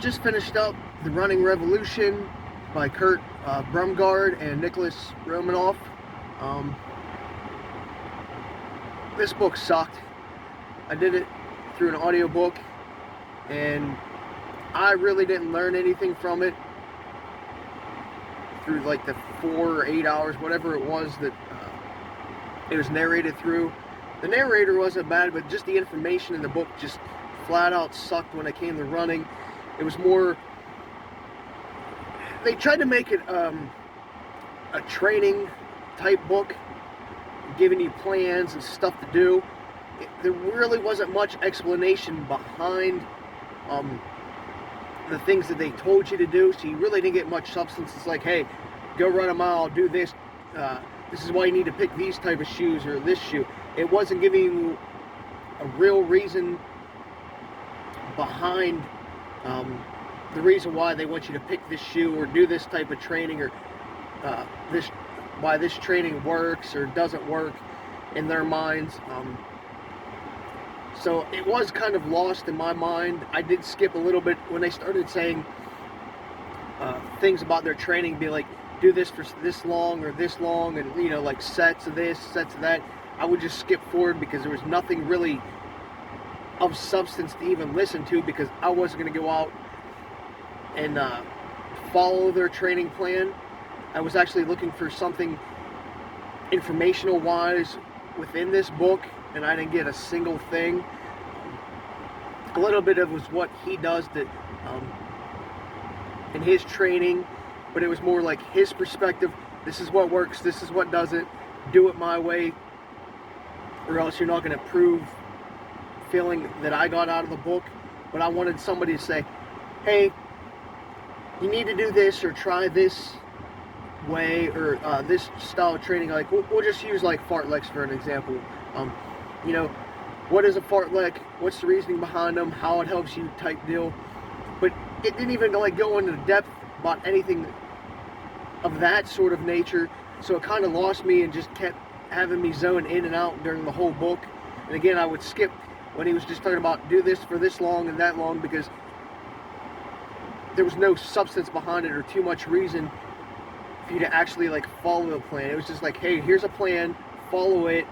just finished up The Running Revolution by Kurt Brungart and Nicholas Romanov. Um, this book sucked. I did it through an audiobook, and I really didn't learn anything from it through like the 4 or 8 hours, whatever it was that it was narrated through. The narrator wasn't bad, but just the information in the book just flat out sucked when it came to running. It was more, they tried to make it a training type book, giving you plans and stuff to do. There really wasn't much explanation behind the things that they told you to do, so you really didn't get much substance. It's like, hey, go run a mile, do this, this is why you need to pick these type of shoes or this shoe. It wasn't giving you a real reason behind the reason why they want you to pick this shoe or do this type of training, or why this training works or doesn't work in their minds. So it was kind of lost in my mind. I did skip a little bit when they started saying things about their training, be like, do this for this long or this long, and you know, like sets of this, sets of that. I would just skip forward because there was nothing really of substance to even listen to, because I wasn't going to go out and follow their training plan. I was actually looking for something informational wise within this book, and I didn't get a single thing. A little bit of was what he does that in his training, but it was more like his perspective. This is what works, this is what doesn't. Do it my way, or else you're not going to prove feeling that I got out of the book. But I wanted somebody to say, hey, you need to do this, or try this way, or this style of training. Like we'll just use like fartleks for an example. You know, what is a fartlek? What's the reasoning behind them? How it helps you, type deal. But it didn't even like go into depth about anything of that sort of nature. So it kind of lost me and just kept having me zone in and out during the whole book. And again, I would skip when he was just talking about do this for this long and that long, because there was no substance behind it or too much reason for you to actually like follow the plan. It was just like, hey, here's a plan, follow it,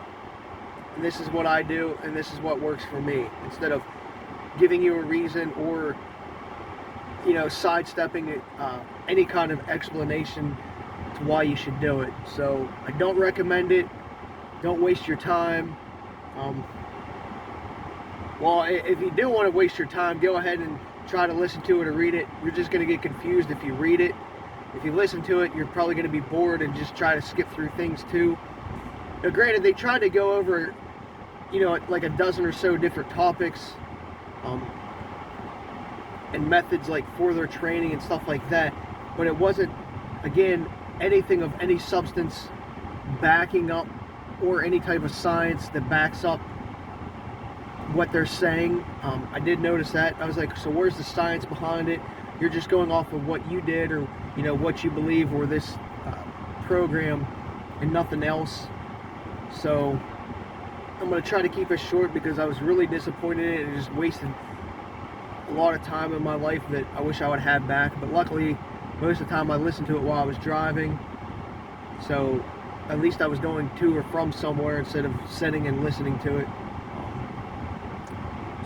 and this is what I do, and this is what works for me, instead of giving you a reason or, you know, sidestepping any kind of explanation to why you should do it. So I don't recommend it. Don't waste your time. Well, if you do want to waste your time, go ahead and try to listen to it or read it. You're just going to get confused if you read it. If you listen to it, you're probably going to be bored and just try to skip through things too. Now, granted, they tried to go over, you know, like a dozen or so different topics and methods like for their training and stuff like that, but it wasn't, again, anything of any substance backing up, or any type of science that backs up what they're saying. I did notice that. I was like, so where's the science behind it? You're just going off of what you did, or you know, what you believe, or this program, and nothing else. So I'm going to try to keep it short, because I was really disappointed in it and just wasted a lot of time in my life that I wish I would have back. But luckily, most of the time I listened to it while I was driving, so at least I was going to or from somewhere instead of sitting and listening to it.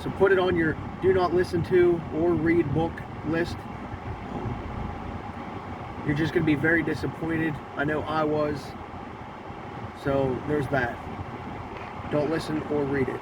So put it on your do not listen to or read book list. You're just going to be very disappointed. I know I was. So there's that. Don't listen or read it.